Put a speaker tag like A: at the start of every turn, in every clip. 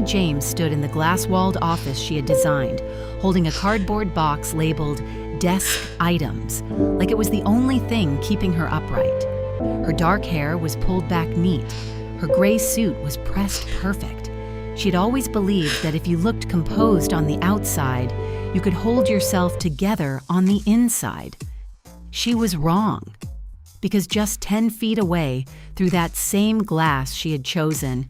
A: Emily James stood in the glass-walled office she had designed, holding a cardboard box labeled desk items, like it was the only thing keeping her upright. Her dark hair was pulled back neat. Her gray suit was pressed perfect. She had always believed that if you looked composed on the outside, you could hold yourself together on the inside. She was wrong, because just 10 feet away, through that same glass she had chosen,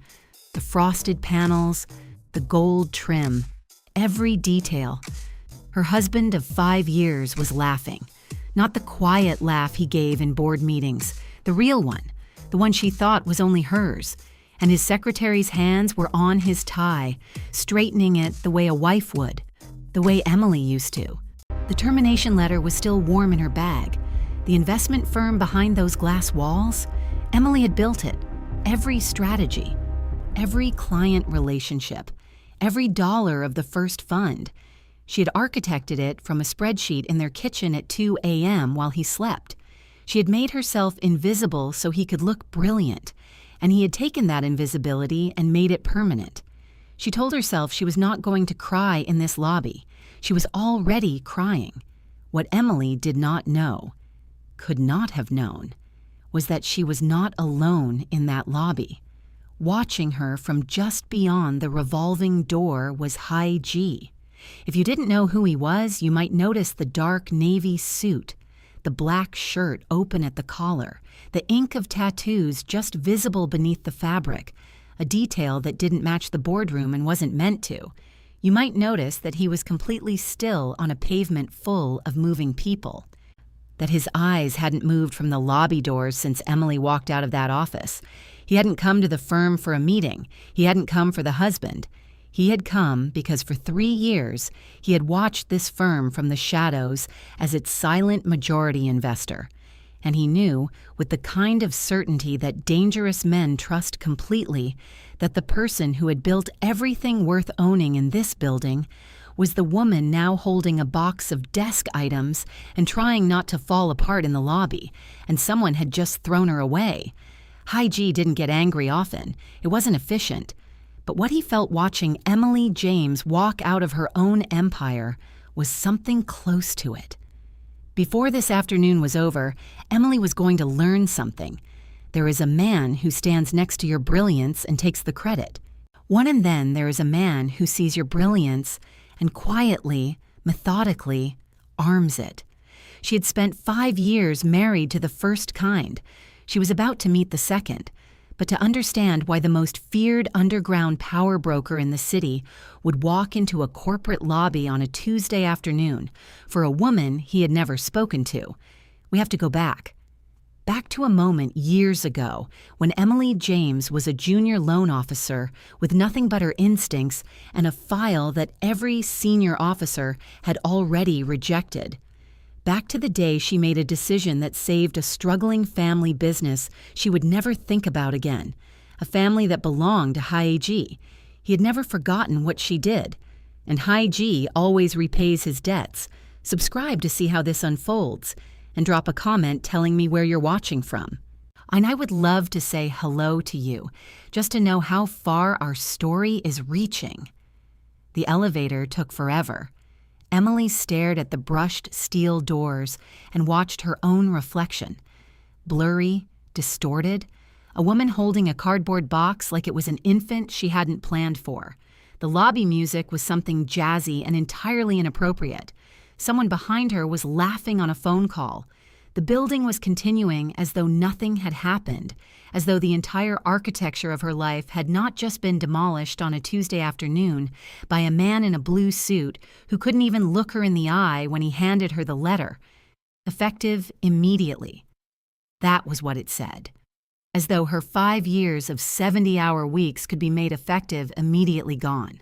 A: the frosted panels, the gold trim, every detail, her husband of 5 years was laughing. Not the quiet laugh he gave in board meetings, the real one, the one she thought was only hers. And his secretary's hands were on his tie, straightening it the way a wife would, the way Emily used to. The termination letter was still warm in her bag. The investment firm behind those glass walls, Emily had built it. Every strategy, every client relationship, every dollar of the first fund. She had architected it from a spreadsheet in their kitchen at 2 a.m. while he slept. She had made herself invisible so he could look brilliant, and he had taken that invisibility and made it permanent. She told herself she was not going to cry in this lobby. She was already crying. What Emily did not know, could not have known, was that she was not alone in that lobby. Watching her from just beyond the revolving door was Hae Ji. If you didn't know who he was, you might notice the dark navy suit, the black shirt open at the collar, the ink of tattoos just visible beneath the fabric, a detail that didn't match the boardroom and wasn't meant to. You might notice that he was completely still on a pavement full of moving people, that his eyes hadn't moved from the lobby doors since Emily walked out of that office. He hadn't come to the firm for a meeting. He hadn't come for the husband. He had come because for 3 years he had watched this firm from the shadows as its silent majority investor. And he knew, with the kind of certainty that dangerous men trust completely, that the person who had built everything worth owning in this building was the woman now holding a box of desk items and trying not to fall apart in the lobby, and someone had just thrown her away. Hae Ji didn't get angry often. It wasn't efficient. But what he felt watching Emily James walk out of her own empire was something close to it. Before this afternoon was over, Emily was going to learn something. There is a man who stands next to your brilliance and takes the credit. And then there is a man who sees your brilliance and quietly, methodically, arms it. She had spent 5 years married to the first kind. She was about to meet the second. But to understand why the most feared underground power broker in the city would walk into a corporate lobby on a Tuesday afternoon for a woman he had never spoken to, we have to go back. Back to a moment years ago when Emily James was a junior loan officer with nothing but her instincts and a file that every senior officer had already rejected. Back to the day she made a decision that saved a struggling family business she would never think about again, a family that belonged to Hae Ji. He had never forgotten what she did, and Hae Ji always repays his debts. Subscribe to see how this unfolds, and drop a comment telling me where you're watching from. And I would love to say hello to you, just to know how far our story is reaching. The elevator took forever. Emily stared at the brushed steel doors and watched her own reflection. Blurry, distorted, a woman holding a cardboard box like it was an infant she hadn't planned for. The lobby music was something jazzy and entirely inappropriate. Someone behind her was laughing on a phone call. The building was continuing as though nothing had happened, as though the entire architecture of her life had not just been demolished on a Tuesday afternoon by a man in a blue suit who couldn't even look her in the eye when he handed her the letter. Effective immediately. That was what it said. As though her 5 years of 70-hour weeks could be made effective immediately gone.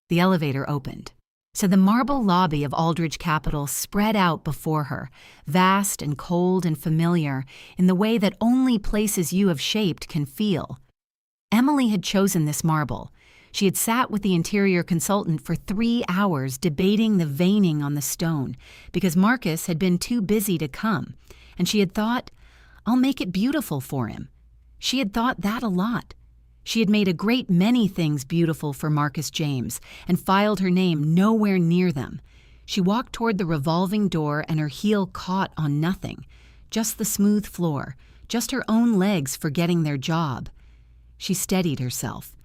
A: The elevator opened. So the marble lobby of Aldridge Capital spread out before her, vast and cold and familiar in the way that only places you have shaped can feel. Emily had chosen this marble. She had sat with the interior consultant for 3 hours debating the veining on the stone because Marcus had been too busy to come, and she had thought, I'll make it beautiful for him. She had thought that a lot. She had made a great many things beautiful for Marcus James and filed her name nowhere near them. She walked toward the revolving door and her heel caught on nothing, just the smooth floor, just her own legs forgetting their job. She steadied herself.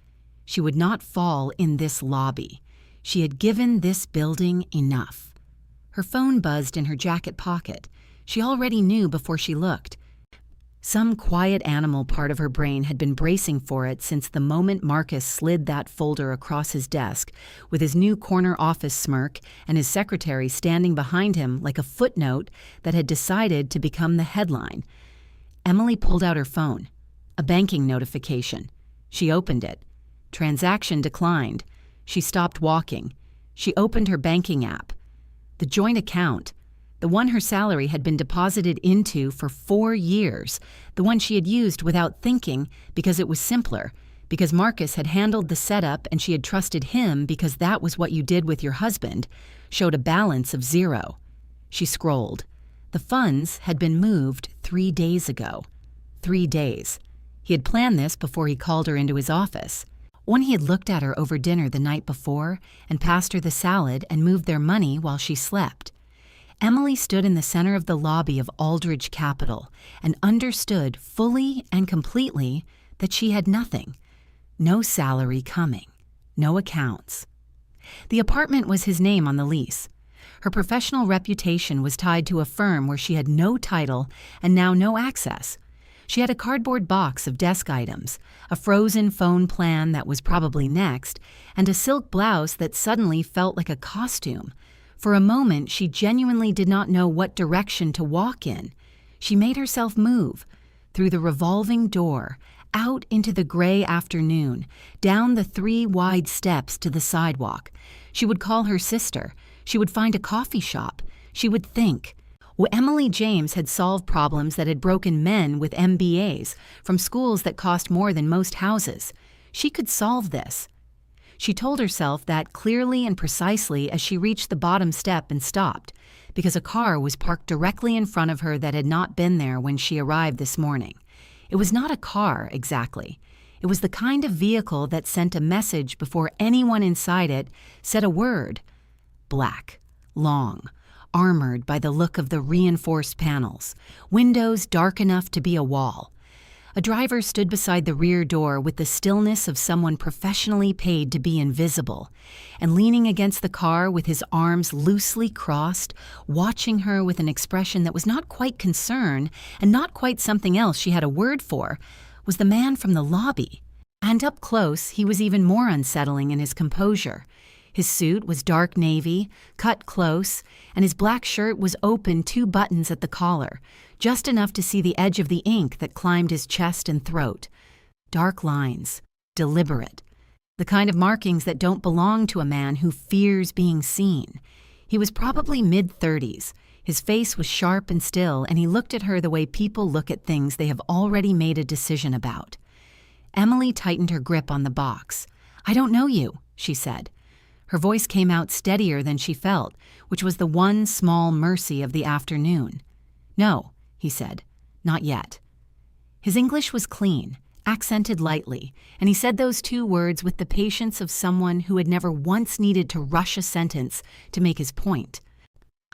A: She would not fall in this lobby. She had given this building enough. Her phone buzzed in her jacket pocket. She already knew before she looked. Some quiet animal part of her brain had been bracing for it since the moment Marcus slid that folder across his desk, with his new corner office smirk and his secretary standing behind him like a footnote that had decided to become the headline. Emily pulled out her phone. A banking notification. She opened it. Transaction declined. She stopped walking. She opened her banking app. The joint account, the one her salary had been deposited into for 4 years, the one she had used without thinking because it was simpler, because Marcus had handled the setup and she had trusted him because that was what you did with your husband, showed a balance of 0. She scrolled. The funds had been moved 3 days ago. 3 days. He had planned this before he called her into his office. When he had looked at her over dinner the night before and passed her the salad and moved their money while she slept. Emily stood in the center of the lobby of Aldridge Capital and understood fully and completely that she had nothing. No salary coming. No accounts. The apartment was his name on the lease. Her professional reputation was tied to a firm where she had no title and now no access. She had a cardboard box of desk items, a frozen phone plan that was probably next, and a silk blouse that suddenly felt like a costume. For a moment, she genuinely did not know what direction to walk in. She made herself move, through the revolving door, out into the gray afternoon, down the 3 wide steps to the sidewalk. She would call her sister. She would find a coffee shop. She would think. Well, Emily James had solved problems that had broken men with MBAs from schools that cost more than most houses. She could solve this. She told herself that clearly and precisely as she reached the bottom step and stopped, because a car was parked directly in front of her that had not been there when she arrived this morning. It was not a car, exactly. It was the kind of vehicle that sent a message before anyone inside it said a word. Black, long, armored by the look of the reinforced panels, windows dark enough to be a wall. A driver stood beside the rear door with the stillness of someone professionally paid to be invisible, and leaning against the car with his arms loosely crossed, watching her with an expression that was not quite concern and not quite something else she had a word for, was the man from the lobby. And up close, he was even more unsettling in his composure. His suit was dark navy, cut close, and his black shirt was open 2 buttons at the collar, just enough to see the edge of the ink that climbed his chest and throat. Dark lines, deliberate, the kind of markings that don't belong to a man who fears being seen. He was probably mid-30s. His face was sharp and still, and he looked at her the way people look at things they have already made a decision about. Emily tightened her grip on the box. "I don't know you," she said. Her voice came out steadier than she felt, which was the one small mercy of the afternoon. "No," he said, "not yet." His English was clean, accented lightly, and he said those 2 words with the patience of someone who had never once needed to rush a sentence to make his point.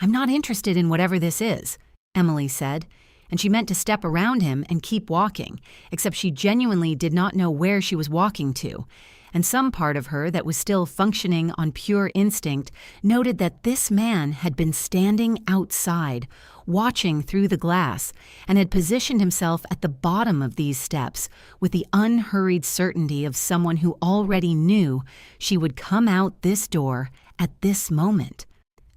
A: "I'm not interested in whatever this is," Emily said, and she meant to step around him and keep walking, except she genuinely did not know where she was walking to, and some part of her that was still functioning on pure instinct noted that this man had been standing outside, watching through the glass, and had positioned himself at the bottom of these steps with the unhurried certainty of someone who already knew she would come out this door at this moment.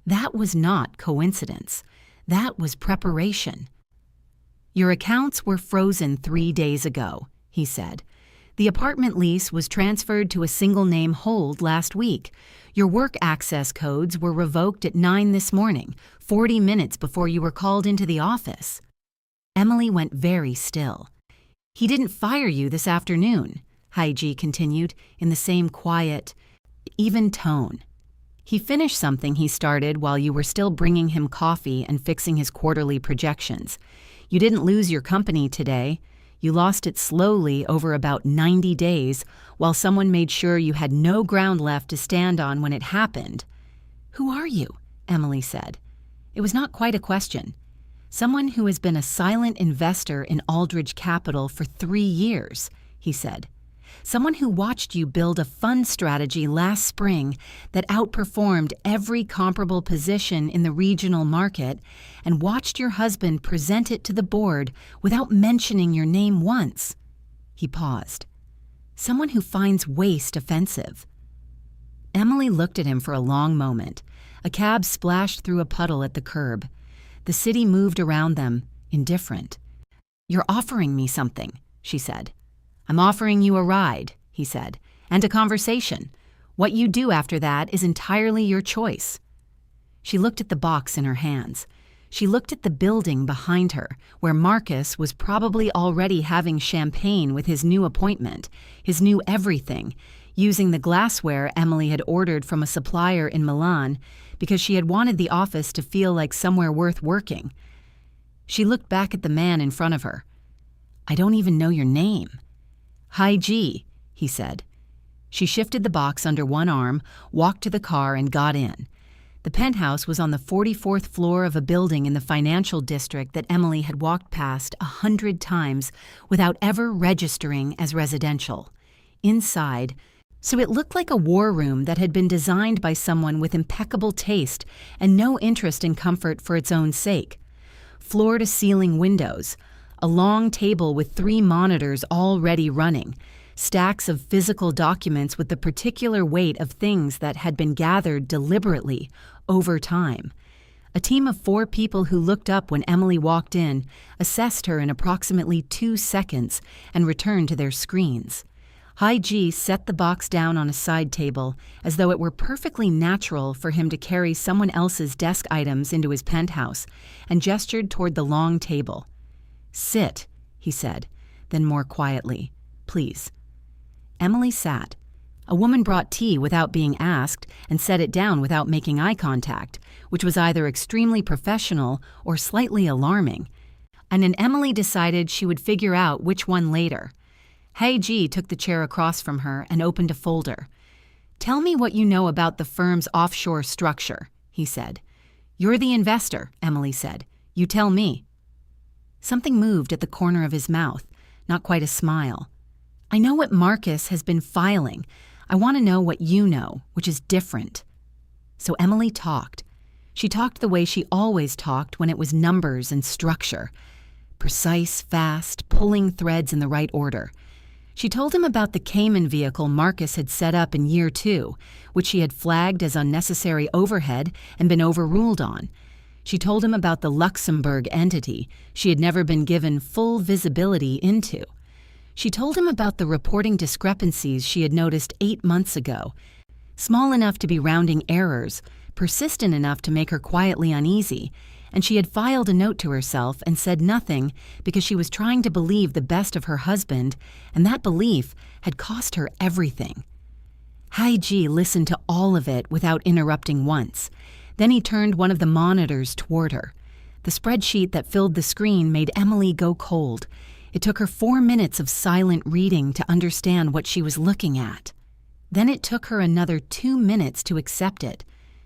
A: That was not coincidence. That was preparation. "Your accounts were frozen 3 days ago," he said. "The apartment lease was transferred to a single-name hold last week. Your work access codes were revoked at 9 this morning, 40 minutes before you were called into the office." Emily went very still. "He didn't fire you this afternoon," Hae Ji continued in the same quiet, even tone. "He finished something he started while you were still bringing him coffee and fixing his quarterly projections. You didn't lose your company today. You lost it slowly over about 90 days while someone made sure you had no ground left to stand on when it happened. Who are you? Emily said. It was not quite a question. Someone who has been a silent investor in Aldridge Capital for 3 years, he said. Someone who watched you build a fund strategy last spring that outperformed every comparable position in the regional market and watched your husband present it to the board without mentioning your name once. He paused. Someone who finds waste offensive. Emily looked at him for a long moment. A cab splashed through a puddle at the curb. The city moved around them, indifferent. You're offering me something, she said. I'm offering you a ride, he said, and a conversation. What you do after that is entirely your choice. She looked at the box in her hands. She looked at the building behind her, where Marcus was probably already having champagne with his new appointment, his new everything, using the glassware Emily had ordered from a supplier in Milan because she had wanted the office to feel like somewhere worth working. She looked back at the man in front of her. I don't even know your name. Hae Ji, he said. She shifted the box under one arm, walked to the car, and got in. The penthouse was on the 44th floor of a building in the financial district that Emily had walked past 100 times without ever registering as residential. Inside, so it looked like a war room that had been designed by someone with impeccable taste and no interest in comfort for its own sake. Floor-to-ceiling windows, a long table with 3 monitors already running, stacks of physical documents with the particular weight of things that had been gathered deliberately over time. A team of 4 people who looked up when Emily walked in, assessed her in approximately 2 seconds, and returned to their screens. Hae Ji set the box down on a side table as though it were perfectly natural for him to carry someone else's desk items into his penthouse, and gestured toward the long table. Sit, he said, then more quietly, please. Emily sat. A woman brought tea without being asked and set it down without making eye contact, which was either extremely professional or slightly alarming. And Emily decided she would figure out which one later. Hae Ji took the chair across from her and opened a folder. Tell me what you know about the firm's offshore structure, he said. You're the investor, Emily said. You tell me. Something moved at the corner of his mouth, not quite a smile. I know what Marcus has been filing. I want to know what you know, which is different. So Emily talked. She talked the way she always talked when it was numbers and structure. Precise, fast, pulling threads in the right order. She told him about the Cayman vehicle Marcus had set up in year 2, which she had flagged as unnecessary overhead and been overruled on. She told him about the Luxembourg entity she had never been given full visibility into. She told him about the reporting discrepancies she had noticed 8 months ago, small enough to be rounding errors, persistent enough to make her quietly uneasy, and she had filed a note to herself and said nothing because she was trying to believe the best of her husband, and that belief had cost her everything. Hae Ji listened to all of it without interrupting once. Then he turned one of the monitors toward her. The spreadsheet that filled the screen made Emily go cold. It took her 4 minutes of silent reading to understand what she was looking at. Then it took her another 2 minutes to accept it,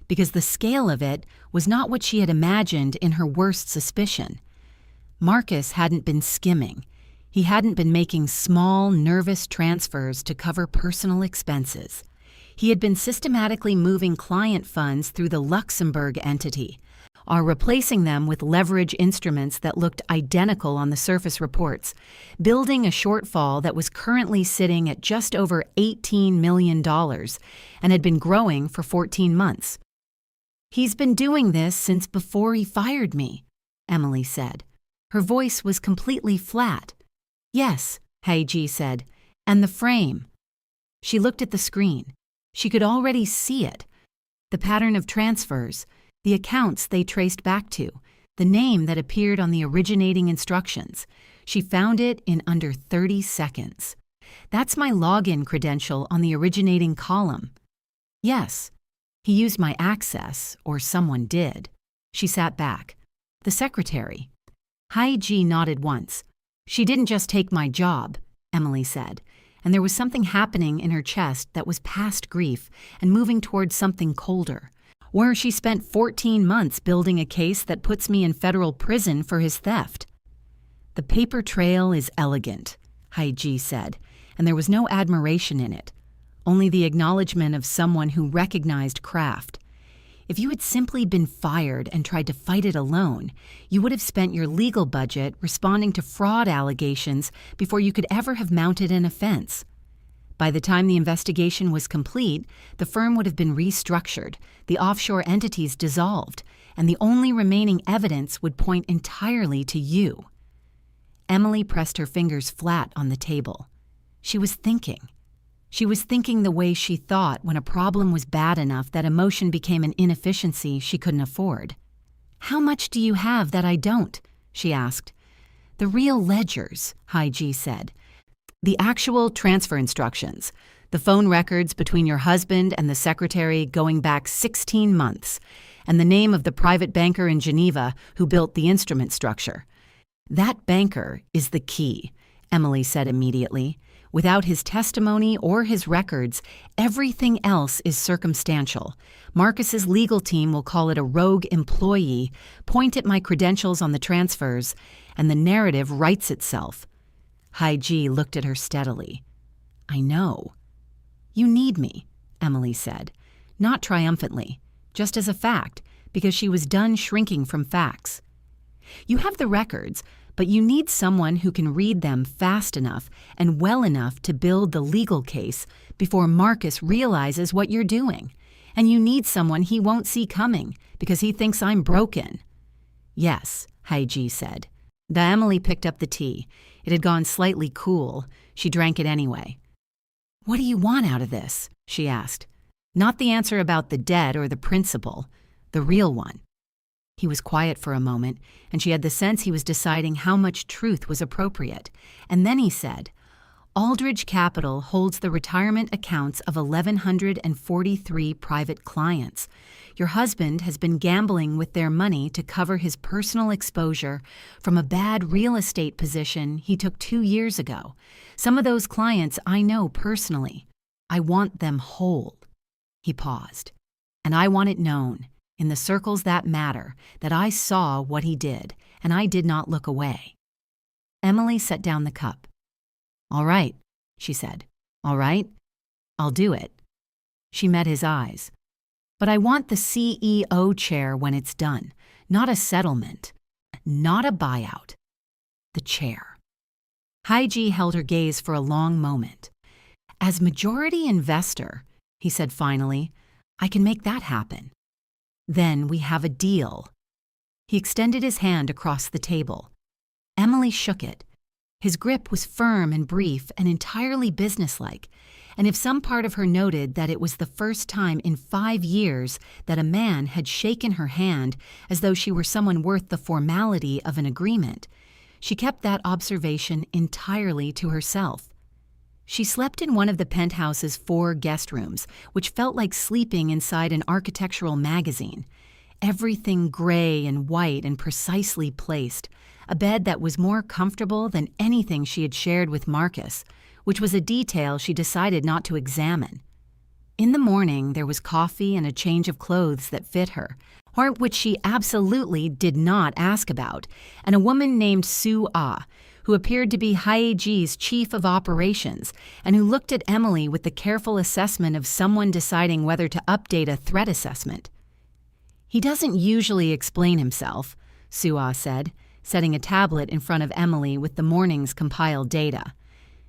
A: because the scale of it was not what she had imagined in her worst suspicion. Marcus hadn't been skimming. He hadn't been making small, nervous transfers to cover personal expenses. He had been systematically moving client funds through the Luxembourg entity, or replacing them with leverage instruments that looked identical on the surface reports, building a shortfall that was currently sitting at just over $18 million and had been growing for 14 months. He's been doing this since before he fired me, Emily said. Her voice was completely flat. Yes, Hae Ji said, and the frame. She looked at the screen. She could already see it. The pattern of transfers, the accounts they traced back to, the name that appeared on the originating instructions. She found it in under 30 seconds. That's my login credential on the originating column. Yes. He used my access, or someone did. She sat back. The secretary. Hae Ji nodded once. "She didn't just take my job," Emily said, and there was something happening in her chest that was past grief and moving towards something colder. "Where she spent 14 months building a case that puts me in federal prison for his theft." "The paper trail is elegant," Hae Ji said, and there was no admiration in it, only the acknowledgement of someone who recognized craft. "If you had simply been fired and tried to fight it alone, you would have spent your legal budget responding to fraud allegations before you could ever have mounted an offense. By the time the investigation was complete, the firm would have been restructured, the offshore entities dissolved, and the only remaining evidence would point entirely to you." Emily pressed her fingers flat on the table. She was thinking. She was thinking the way she thought when a problem was bad enough that emotion became an inefficiency she couldn't afford. "How much do you have that I don't?" she asked. "The real ledgers," Hae Ji said. "The actual transfer instructions, the phone records between your husband and the secretary going back 16 months, and the name of the private banker in Geneva who built the instrument structure. That banker is the key," Emily said immediately. "Without his testimony or his records, everything else is circumstantial. Marcus's legal team will call it a rogue employee, point at my credentials on the transfers, and the narrative writes itself." Hae Ji looked at her steadily. "I know." "You need me," Emily said, not triumphantly, just as a fact, because she was done shrinking from facts. "You have the records, but you need someone who can read them fast enough and well enough to build the legal case before Marcus realizes what you're doing. And you need someone he won't see coming because he thinks I'm broken." "Yes," Hae Ji said. Emily picked up the tea. It had gone slightly cool. She drank it anyway. "What do you want out of this?" she asked. Not the answer about the debt or the principle, the real one. He was quiet for a moment, and she had the sense he was deciding how much truth was appropriate. And then he said, "Aldridge Capital holds the retirement accounts of 1,143 private clients. Your husband has been gambling with their money to cover his personal exposure from a bad real estate position he took 2 years ago. Some of those clients I know personally. I want them whole." He paused. "And I want it known, in the circles that matter, that I saw what he did, and I did not look away." Emily set down the cup. "All right," she said. "All right, I'll do it." She met his eyes. "But I want the CEO chair when it's done, not a settlement, not a buyout. The chair." Hae Ji held her gaze for a long moment. "As majority investor," he said finally, "I can make that happen. Then we have a deal." He extended his hand across the table. Emily shook it. His grip was firm and brief and entirely businesslike, and if some part of her noted that it was the first time in 5 years that a man had shaken her hand as though she were someone worth the formality of an agreement, she kept that observation entirely to herself. She slept in one of the penthouse's 4 guest rooms, which felt like sleeping inside an architectural magazine. Everything gray and white and precisely placed, a bed that was more comfortable than anything she had shared with Marcus, which was a detail she decided not to examine. In the morning, there was coffee and a change of clothes that fit her, or which she absolutely did not ask about, and a woman named Sue Ah, who appeared to be Hae Ji's chief of operations and who looked at Emily with the careful assessment of someone deciding whether to update a threat assessment. "He doesn't usually explain himself," Sue Ah said, setting a tablet in front of Emily with the morning's compiled data.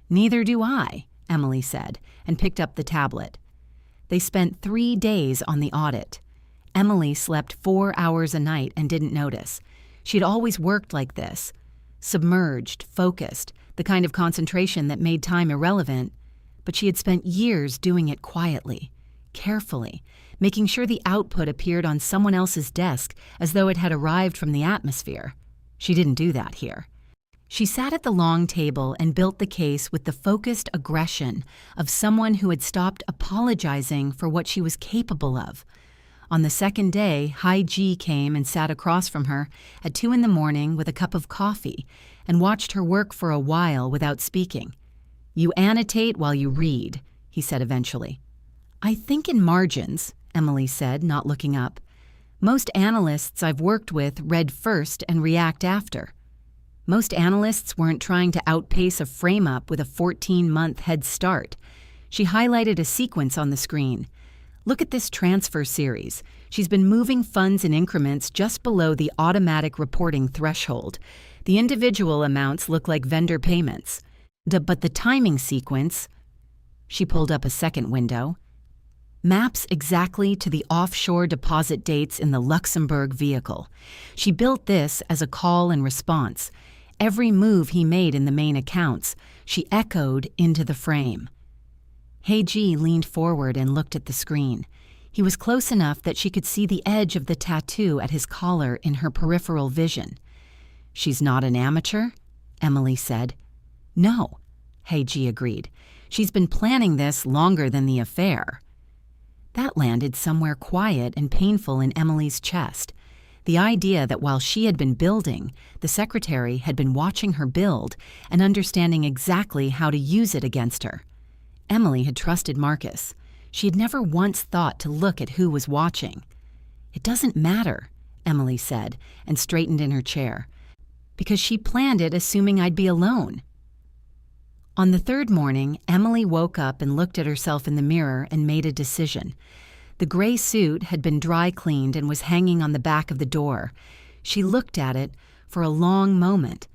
A: "Neither do I," Emily said, and picked up the tablet. They spent 3 days on the audit. Emily slept 4 hours a night and didn't notice. She'd always worked like this. Submerged, focused, the kind of concentration that made time irrelevant, but she had spent years doing it quietly, carefully, making sure the output appeared on someone else's desk as though it had arrived from the atmosphere. She didn't do that here. She sat at the long table and built the case with the focused aggression of someone who had stopped apologizing for what she was capable of. On the second day, Hae Ji came and sat across from her at 2 a.m. with a cup of coffee and watched her work for a while without speaking. "You annotate while you read," he said eventually. "I think in margins," Emily said, not looking up. "Most analysts I've worked with read first and react after." Most analysts weren't trying to outpace a frame-up with a 14-month head start. She highlighted a sequence on the screen. "Look at this transfer series. She's been moving funds in increments just below the automatic reporting threshold. The individual amounts look like vendor payments. But the timing sequence," she pulled up a second window, "maps exactly to the offshore deposit dates in the Luxembourg vehicle. She built this as a call and response. Every move he made in the main accounts, she echoed into the frame." Hae Ji leaned forward and looked at the screen. He was close enough that she could see the edge of the tattoo at his collar in her peripheral vision. "She's not an amateur?" Emily said. "No," Hae Ji agreed. "She's been planning this longer than the affair." That landed somewhere quiet and painful in Emily's chest. The idea that while she had been building, the secretary had been watching her build and understanding exactly how to use it against her. Emily had trusted Marcus. She had never once thought to look at who was watching. "It doesn't matter," Emily said, and straightened in her chair, "because she planned it assuming I'd be alone." On the third morning, Emily woke up and looked at herself in the mirror and made a decision. The gray suit had been dry cleaned and was hanging on the back of the door. She looked at it for a long moment.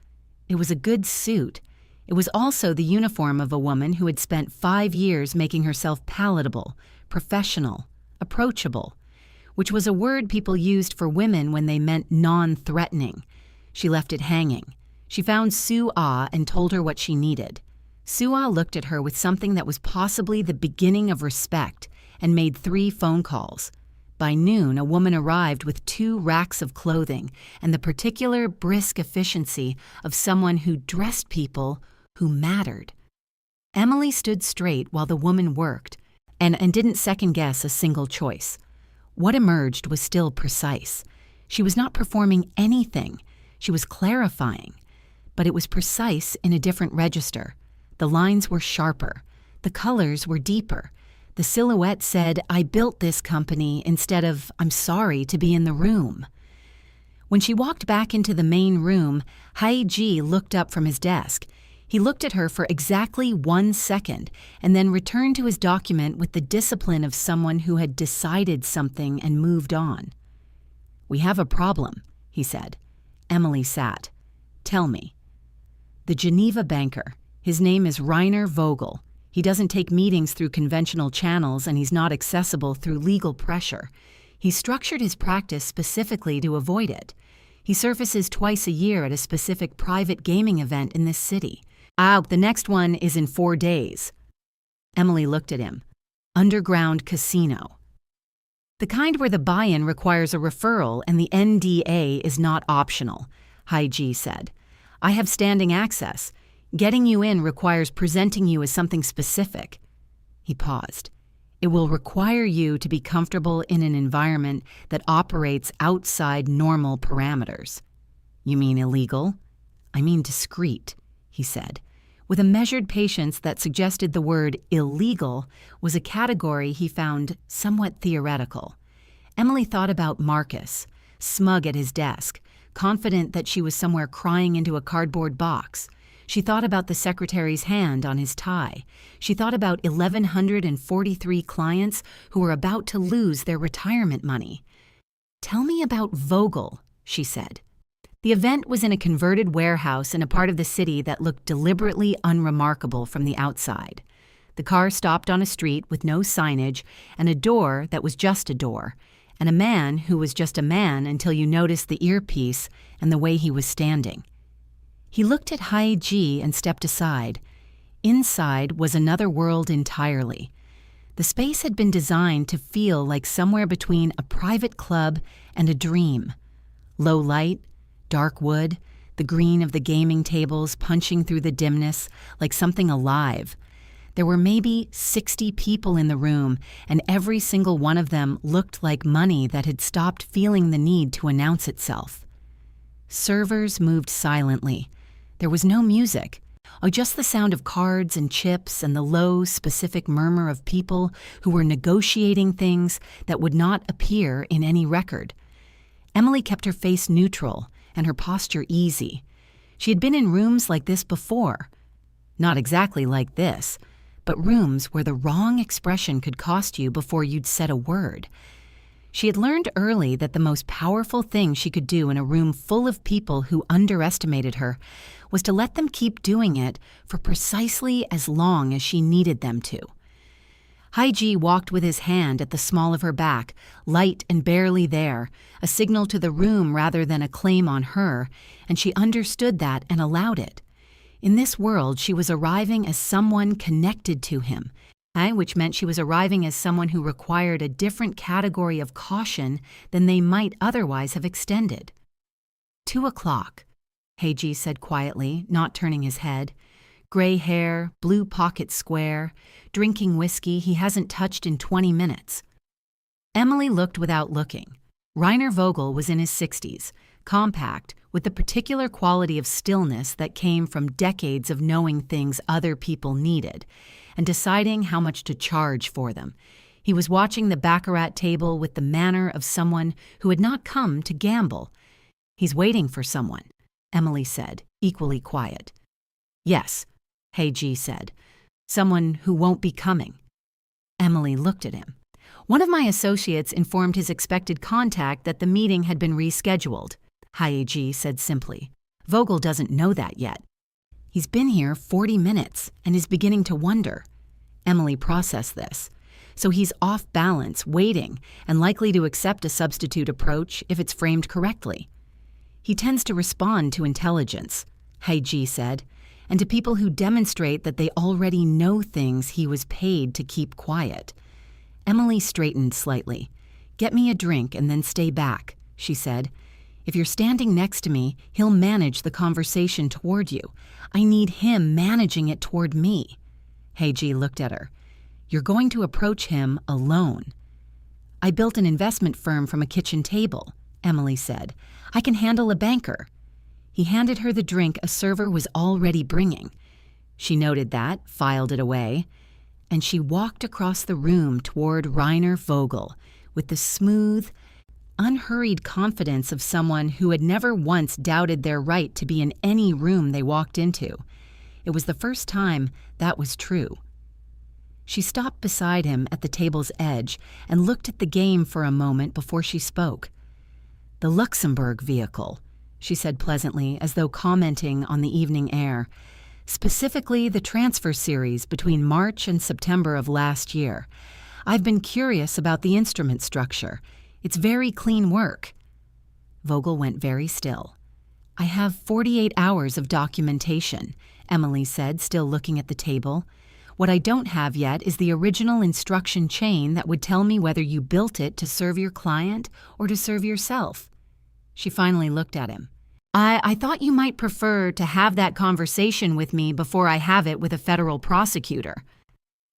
A: It was a good suit. It was also the uniform of a woman who had spent 5 years making herself palatable, professional, approachable, which was a word people used for women when they meant non-threatening. She left it hanging. She found Sue Ah and told her what she needed. Sue Ah looked at her with something that was possibly the beginning of respect and made 3 phone calls. By noon, a woman arrived with 2 racks of clothing and the particular brisk efficiency of someone who dressed people who mattered. Emily stood straight while the woman worked and didn't second-guess a single choice. What emerged was still precise. She was not performing anything. She was clarifying. But it was precise in a different register. The lines were sharper. The colors were deeper. The silhouette said, "I built this company," instead of, "I'm sorry to be in the room." When she walked back into the main room, Hae Ji looked up from his desk. He looked at her for exactly 1 second and then returned to his document with the discipline of someone who had decided something and moved on. "We have a problem," he said. Emily sat. "Tell me." "The Geneva banker. His name is Rainer Vogel. He doesn't take meetings through conventional channels and he's not accessible through legal pressure. He structured his practice specifically to avoid it. He surfaces twice a year at a specific private gaming event in this city. The next one is in 4 days." Emily looked at him. "Underground casino." "The kind where the buy-in requires a referral and the NDA is not optional," Hae Ji said. "I have standing access. Getting you in requires presenting you as something specific." He paused. "It will require you to be comfortable in an environment that operates outside normal parameters." "You mean illegal?" "I mean discreet," he said, with a measured patience that suggested the word illegal was a category he found somewhat theoretical. Emily thought about Marcus, smug at his desk, confident that she was somewhere crying into a cardboard box. She thought about the secretary's hand on his tie. She thought about 1,143 clients who were about to lose their retirement money. "Tell me about Vogel," she said. The event was in a converted warehouse in a part of the city that looked deliberately unremarkable from the outside. The car stopped on a street with no signage and a door that was just a door, and a man who was just a man until you noticed the earpiece and the way he was standing. He looked at Hae Ji and stepped aside. Inside was another world entirely. The space had been designed to feel like somewhere between a private club and a dream. Low light, dark wood, the green of the gaming tables punching through the dimness like something alive. There were maybe 60 people in the room, and every single one of them looked like money that had stopped feeling the need to announce itself. Servers moved silently. There was no music, just the sound of cards and chips and the low, specific murmur of people who were negotiating things that would not appear in any record. Emily kept her face neutral and her posture easy. She had been in rooms like this before. Not exactly like this, but rooms where the wrong expression could cost you before you'd said a word. She had learned early that the most powerful thing she could do in a room full of people who underestimated her was to let them keep doing it for precisely as long as she needed them to. Hae Ji walked with his hand at the small of her back, light and barely there, a signal to the room rather than a claim on her, and she understood that and allowed it. In this world, she was arriving as someone connected to him, which meant she was arriving as someone who required a different category of caution than they might otherwise have extended. 2:00, Hae Ji said quietly, not turning his head. Gray hair, blue pocket square, drinking whiskey he hasn't touched in 20 minutes. Emily looked without looking. Rainer Vogel was in his 60s, compact, with the particular quality of stillness that came from decades of knowing things other people needed and deciding how much to charge for them. He was watching the baccarat table with the manner of someone who had not come to gamble. "He's waiting for someone," Emily said, equally quiet. "Yes," Hae Ji said. "Someone who won't be coming." Emily looked at him. "One of my associates informed his expected contact that the meeting had been rescheduled," Hae Ji said simply. "Vogel doesn't know that yet. He's been here 40 minutes and is beginning to wonder." Emily processed this. "So he's off balance, waiting, and likely to accept a substitute approach if it's framed correctly." "He tends to respond to intelligence," Hae Ji said, "and to people who demonstrate that they already know things he was paid to keep quiet." Emily straightened slightly. "Get me a drink and then stay back," she said. "If you're standing next to me, he'll manage the conversation toward you. I need him managing it toward me." Hae Ji looked at her. "You're going to approach him alone." "I built an investment firm from a kitchen table," Emily said. "I can handle a banker." He handed her the drink a server was already bringing. She noted that, filed it away, and she walked across the room toward Rainer Vogel with the smooth, unhurried confidence of someone who had never once doubted their right to be in any room they walked into. It was the first time that was true. She stopped beside him at the table's edge and looked at the game for a moment before she spoke. "The Luxembourg vehicle," she said pleasantly, as though commenting on the evening air. "Specifically the transfer series between March and September of last year. I've been curious about the instrument structure. It's very clean work." Vogel went very still. "I have 48 hours of documentation," Emily said, still looking at the table. "What I don't have yet is the original instruction chain that would tell me whether you built it to serve your client or to serve yourself." She finally looked at him. I thought you might prefer to have that conversation with me before I have it with a federal prosecutor."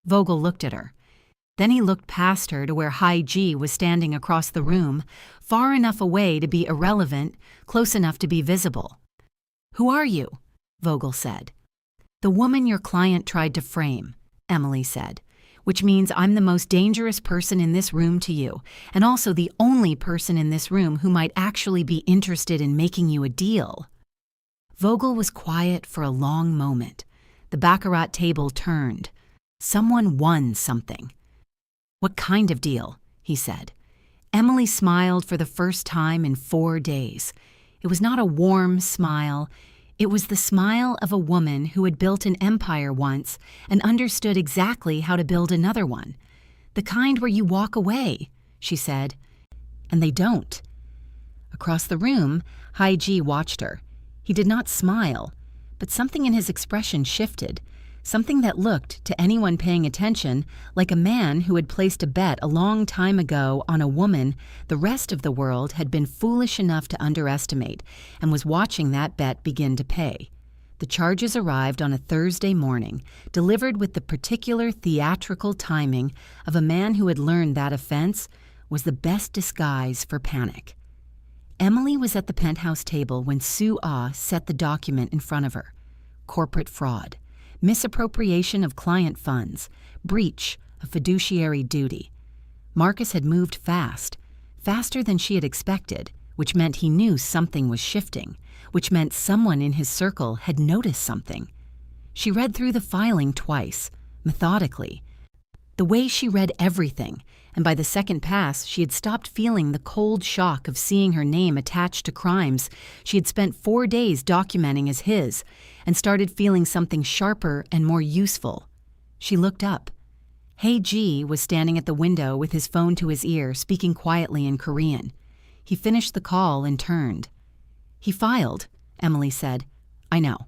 A: Vogel looked at her. Then he looked past her to where Hae Ji was standing across the room, far enough away to be irrelevant, close enough to be visible. "Who are you?" Vogel said. "The woman your client tried to frame," Emily said, "which means I'm the most dangerous person in this room to you, and also the only person in this room who might actually be interested in making you a deal." Vogel was quiet for a long moment. The baccarat table turned. Someone won something. "What kind of deal?" he said. Emily smiled for the first time in 4 days. It was not a warm smile. It was the smile of a woman who had built an empire once and understood exactly how to build another one. "The kind where you walk away," she said. "And they don't." Across the room, Hae Ji watched her. He did not smile, but something in his expression shifted, something that looked, to anyone paying attention, like a man who had placed a bet a long time ago on a woman the rest of the world had been foolish enough to underestimate and was watching that bet begin to pay. The charges arrived on a Thursday morning, delivered with the particular theatrical timing of a man who had learned that offense was the best disguise for panic. Emily was at the penthouse table when Sue Ah set the document in front of her. Corporate fraud, misappropriation of client funds, breach of fiduciary duty. Marcus had moved fast, faster than she had expected, which meant he knew something was shifting, which meant someone in his circle had noticed something. She read through the filing twice, methodically, the way she read everything, and by the second pass she had stopped feeling the cold shock of seeing her name attached to crimes she had spent 4 days documenting as his, and started feeling something sharper and more useful. She looked up. Hae Ji was standing at the window with his phone to his ear, speaking quietly in Korean. He finished the call and turned. "He filed," Emily said. "I know."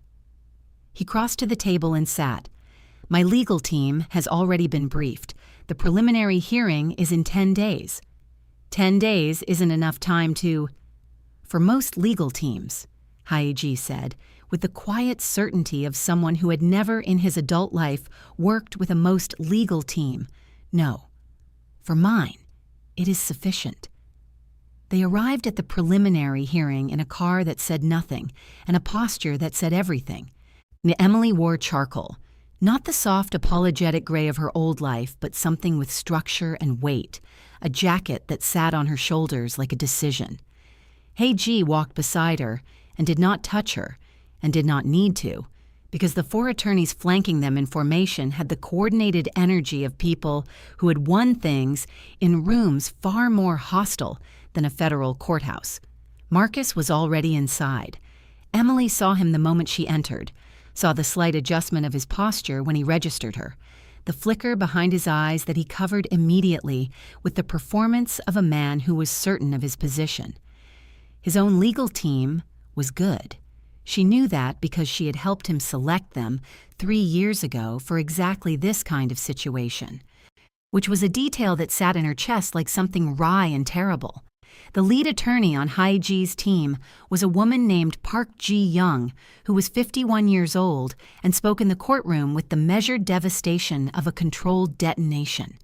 A: He crossed to the table and sat. "My legal team has already been briefed. The preliminary hearing is in 10 days. 10 days isn't enough time to—" "For most legal teams," Hae Ji said, with the quiet certainty of someone who had never in his adult life worked with a most legal team. "No. For mine, it is sufficient." They arrived at the preliminary hearing in a car that said nothing and a posture that said everything. Emily wore charcoal, not the soft apologetic gray of her old life, but something with structure and weight, a jacket that sat on her shoulders like a decision. Hae Ji walked beside her and did not touch her, and did not need to, because the 4 attorneys flanking them in formation had the coordinated energy of people who had won things in rooms far more hostile than a federal courthouse. Marcus was already inside. Emily saw him the moment she entered, saw the slight adjustment of his posture when he registered her, the flicker behind his eyes that he covered immediately with the performance of a man who was certain of his position. His own legal team was good. She knew that because she had helped him select them 3 years ago for exactly this kind of situation, which was a detail that sat in her chest like something wry and terrible. The lead attorney on Hae Ji's team was a woman named Park Ji-young, who was 51 years old and spoke in the courtroom with the measured devastation of a controlled detonation.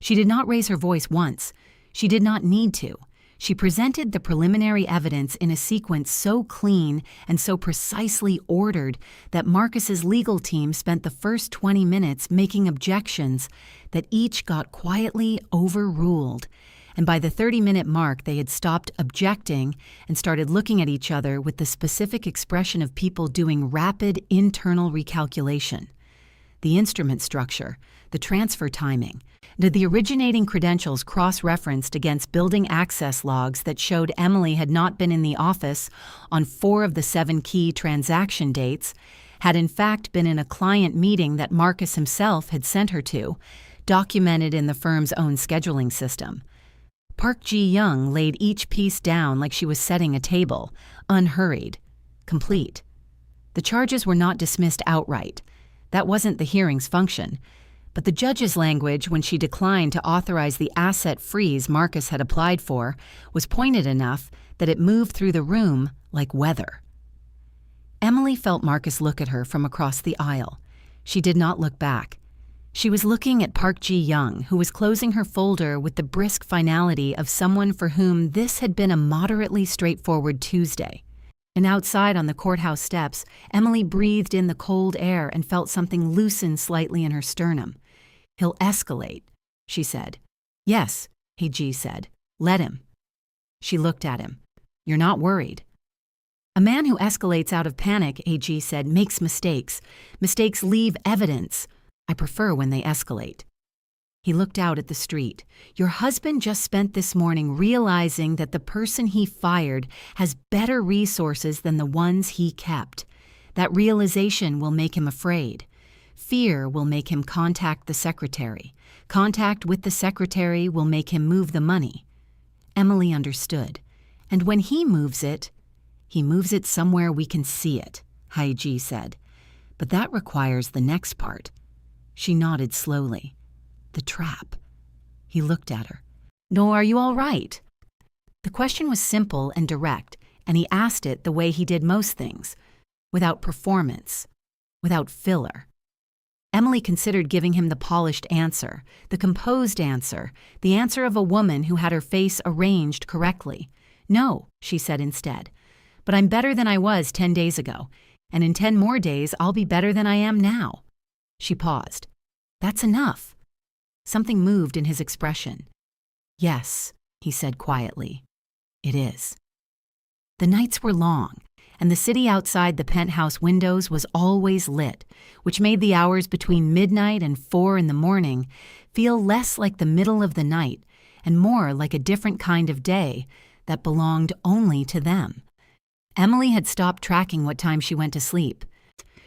A: She did not raise her voice once. She did not need to. She presented the preliminary evidence in a sequence so clean and so precisely ordered that Marcus's legal team spent the first 20 minutes making objections that each got quietly overruled. And by the 30-minute mark, they had stopped objecting and started looking at each other with the specific expression of people doing rapid internal recalculation. The instrument structure, the transfer timing, the originating credentials cross-referenced against building access logs that showed Emily had not been in the office on 4 of the 7 key transaction dates, had in fact been in a client meeting that Marcus himself had sent her to, documented in the firm's own scheduling system. Park Ji-young laid each piece down like she was setting a table, unhurried, complete. The charges were not dismissed outright. That wasn't the hearing's function. But the judge's language when she declined to authorize the asset freeze Marcus had applied for was pointed enough that it moved through the room like weather. Emily felt Marcus look at her from across the aisle. She did not look back. She was looking at Park Ji-young, who was closing her folder with the brisk finality of someone for whom this had been a moderately straightforward Tuesday. And outside on the courthouse steps, Emily breathed in the cold air and felt something loosen slightly in her sternum. "He'll escalate," she said. "Yes," Hae Ji said. "Let him." She looked at him. "You're not worried?" "A man who escalates out of panic," Hae Ji said, "makes mistakes. Mistakes leave evidence. I prefer when they escalate." He looked out at the street. "Your husband just spent this morning realizing that the person he fired has better resources than the ones he kept. That realization will make him afraid. Fear will make him contact the secretary. Contact with the secretary will make him move the money." Emily understood. "And when he moves it somewhere we can see it," Hae Ji said. "But that requires the next part." She nodded slowly. "The trap." He looked at her. "No, are you all right?" The question was simple and direct, and he asked it the way he did most things. without performance, without filler. Emily considered giving him the polished answer, the composed answer, the answer of a woman who had her face arranged correctly. "No," she said instead, "but I'm better than I was 10 days ago, and in 10 more days I'll be better than I am now." She paused. "That's enough." Something moved in his expression. "Yes," he said quietly, "it is." The nights were long, and the city outside the penthouse windows was always lit, which made the hours between midnight and 4 in the morning feel less like the middle of the night and more like a different kind of day that belonged only to them. Emily had stopped tracking what time she went to sleep.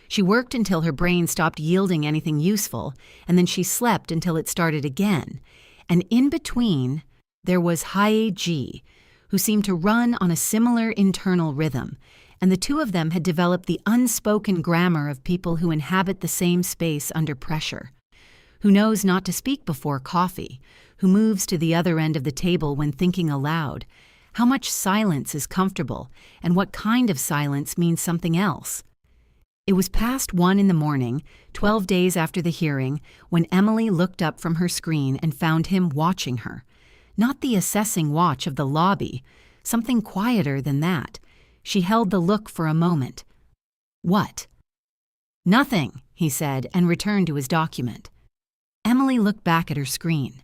A: She worked until her brain stopped yielding anything useful, and then she slept until it started again. And in between, there was Hae Ji, who seemed to run on a similar internal rhythm, and the two of them had developed the unspoken grammar of people who inhabit the same space under pressure, who knows not to speak before coffee, who moves to the other end of the table when thinking aloud, how much silence is comfortable, and what kind of silence means something else. It was past 1 in the morning, 12 days after the hearing, when Emily looked up from her screen and found him watching her. Not the assessing watch of the lobby, something quieter than that. She held the look for a moment. "What?" "Nothing," he said, and returned to his document. Emily looked back at her screen.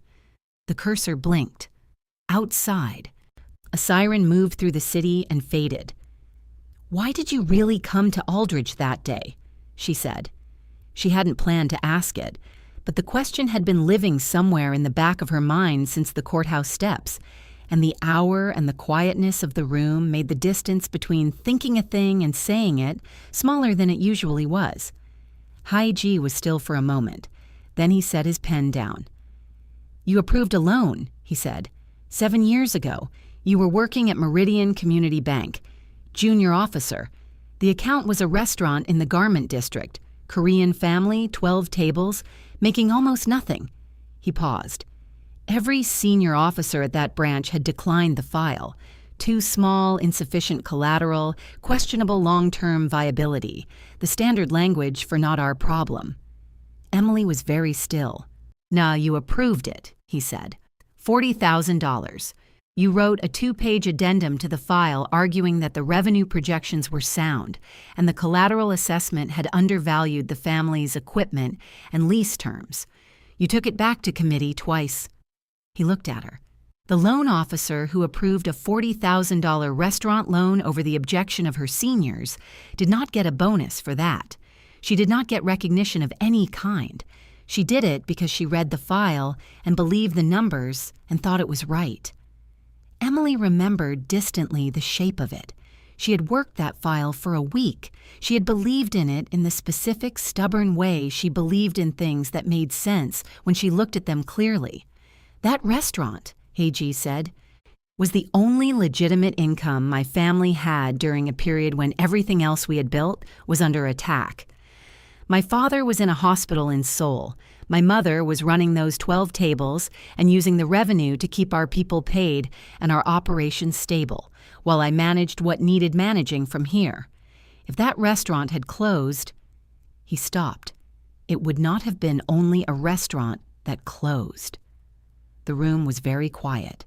A: The cursor blinked. Outside. A siren moved through the city and faded. "Why did you really come to Aldridge that day?" she said. She hadn't planned to ask it, but the question had been living somewhere in the back of her mind since the courthouse steps, and the hour and the quietness of the room made the distance between thinking a thing and saying it smaller than it usually was. Hae Ji was still for a moment. Then he set his pen down. "You approved a loan," he said. 7 years ago. You were working at Meridian Community Bank. Junior officer. The account was a restaurant in the garment district. Korean family, 12 tables, making almost nothing." He paused. Every senior officer at that branch had declined the file. Too small, insufficient collateral, questionable long-term viability. The standard language for not our problem. Emily was very still. "Nah, you approved it," he said. $40,000. You wrote a 2-page addendum to the file arguing that the revenue projections were sound and the collateral assessment had undervalued the family's equipment and lease terms. You took it back to committee twice. He looked at her. The loan officer who approved a $40,000 restaurant loan over the objection of her seniors did not get a bonus for that. She did not get recognition of any kind. She did it because she read the file and believed the numbers and thought it was right. Emily remembered distantly the shape of it. She had worked that file for a week. She had believed in it in the specific, stubborn way she believed in things that made sense when she looked at them clearly. "That restaurant," Hae Ji said, "was the only legitimate income my family had during a period when everything else we had built was under attack. My father was in a hospital in Seoul. My mother was running those 12 tables and using the revenue to keep our people paid and our operations stable, while I managed what needed managing from here. If that restaurant had closed—" He stopped. It would not have been only a restaurant that closed. The room was very quiet.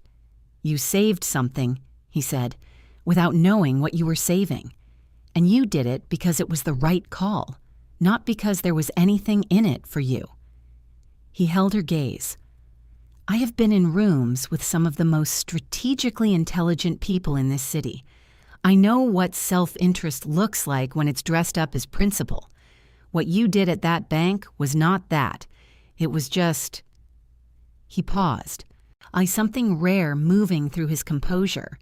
A: "You saved something," he said, "without knowing what you were saving. And you did it because it was the right call, not because there was anything in it for you." He held her gaze. "I have been in rooms with some of the most strategically intelligent people in this city. I know what self-interest looks like when it's dressed up as principle. What you did at that bank was not that. It was just—" He paused, something rare moving through his composure.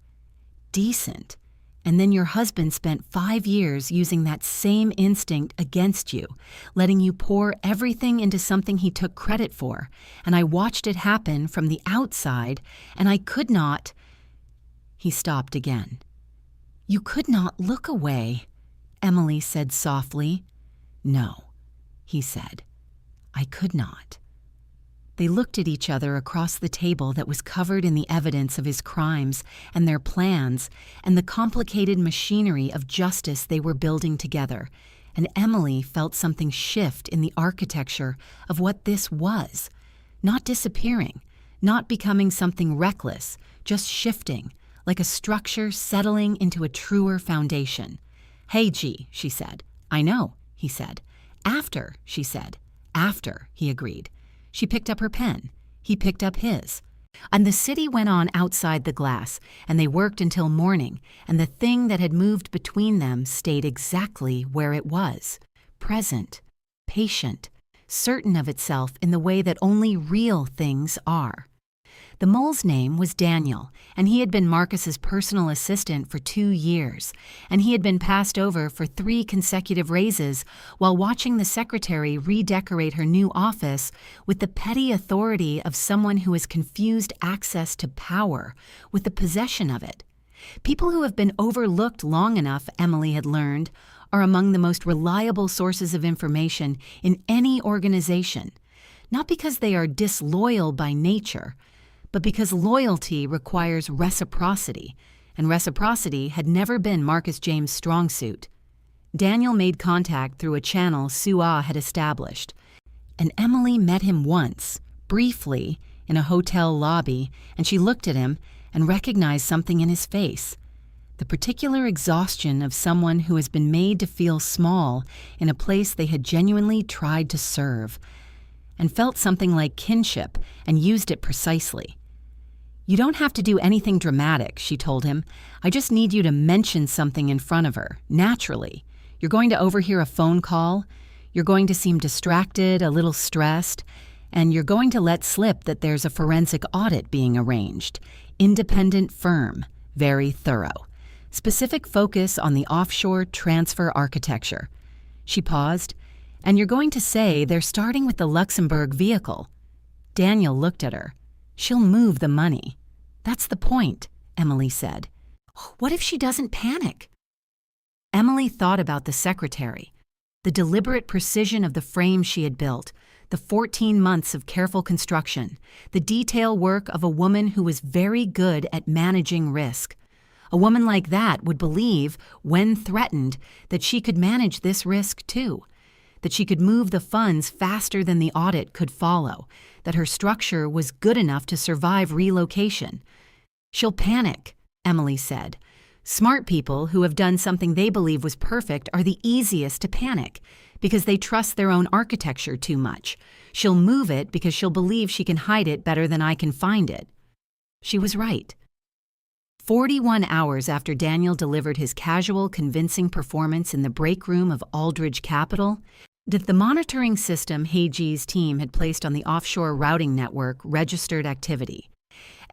A: "Decent. And then your husband spent 5 years using that same instinct against you, letting you pour everything into something he took credit for, and I watched it happen from the outside, and I could not—" He stopped again. "You could not look away," Emily said softly. "No," he said. "I could not." They looked at each other across the table that was covered in the evidence of his crimes and their plans and the complicated machinery of justice they were building together, and Emily felt something shift in the architecture of what this was. Not disappearing, not becoming something reckless, just shifting, like a structure settling into a truer foundation. "Hae Ji," she said. "I know," he said. "After," she said. "After," he agreed. She picked up her pen. He picked up his. And the city went on outside the glass, and they worked until morning, and the thing that had moved between them stayed exactly where it was, present, patient, certain of itself in the way that only real things are. The mole's name was Daniel, and he had been Marcus's personal assistant for 2 years, and he had been passed over for 3 consecutive raises while watching the secretary redecorate her new office with the petty authority of someone who has confused access to power with the possession of it. People who have been overlooked long enough, Emily had learned, are among the most reliable sources of information in any organization, not because they are disloyal by nature, but because loyalty requires reciprocity, and reciprocity had never been Marcus James' strong suit. Daniel made contact through a channel Sua had established, and Emily met him once, briefly, in a hotel lobby, and she looked at him and recognized something in his face. The particular exhaustion of someone who has been made to feel small in a place they had genuinely tried to serve, and felt something like kinship and used it precisely. "You don't have to do anything dramatic," she told him. "I just need you to mention something in front of her, naturally. You're going to overhear a phone call, you're going to seem distracted, a little stressed, and you're going to let slip that there's a forensic audit being arranged. Independent firm, very thorough. Specific focus on the offshore transfer architecture." She paused. "And you're going to say they're starting with the Luxembourg vehicle." Daniel looked at her. "She'll move the money." "That's the point," Emily said. "What if she doesn't panic?" Emily thought about the secretary, the deliberate precision of the frame she had built, the 14 months of careful construction, the detail work of a woman who was very good at managing risk. A woman like that would believe, when threatened, that she could manage this risk too, that she could move the funds faster than the audit could follow, that her structure was good enough to survive relocation. "She'll panic," Emily said. "Smart people who have done something they believe was perfect are the easiest to panic because they trust their own architecture too much. She'll move it because she'll believe she can hide it better than I can find it." She was right. 41 hours after Daniel delivered his casual, convincing performance in the break room of Aldridge Capital, the monitoring system Hae Ji's team had placed on the offshore routing network registered activity.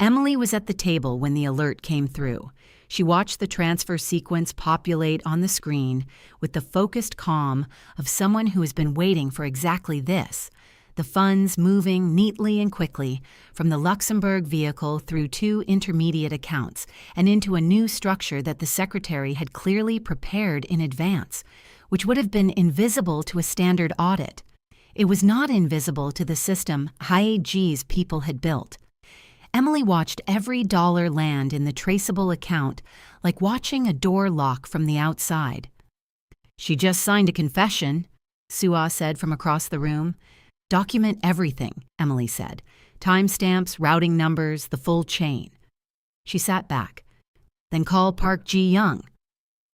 A: Emily was at the table when the alert came through. She watched the transfer sequence populate on the screen with the focused calm of someone who has been waiting for exactly this, the funds moving neatly and quickly from the Luxembourg vehicle through 2 intermediate accounts and into a new structure that the secretary had clearly prepared in advance, which would have been invisible to a standard audit. It was not invisible to the system Hae Ji's people had built. Emily watched every dollar land in the traceable account like watching a door lock from the outside. "She just signed a confession," Sua said from across the room. "Document everything," Emily said. "Timestamps, routing numbers, the full chain." She sat back. "Then call Park Ji-young."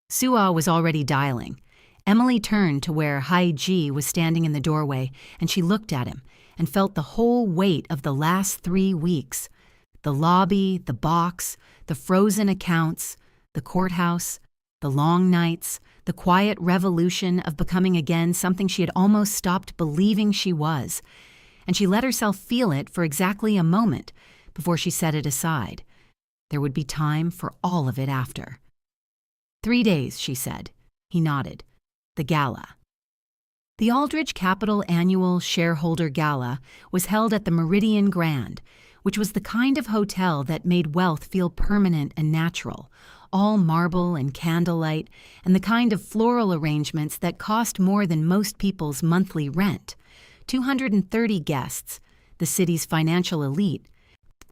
A: Sua was already dialing. Emily turned to where Hae Ji was standing in the doorway, and she looked at him and felt the whole weight of the last 3 weeks. The lobby, the box, the frozen accounts, the courthouse, the long nights, the quiet revolution of becoming again something she had almost stopped believing she was. And she let herself feel it for exactly a moment before she set it aside. There would be time for all of it after. 3 days, she said. He nodded. The gala. The Aldridge Capital Annual Shareholder Gala was held at the Meridian Grand, which was the kind of hotel that made wealth feel permanent and natural, all marble and candlelight, and the kind of floral arrangements that cost more than most people's monthly rent. 230 guests, the city's financial elite,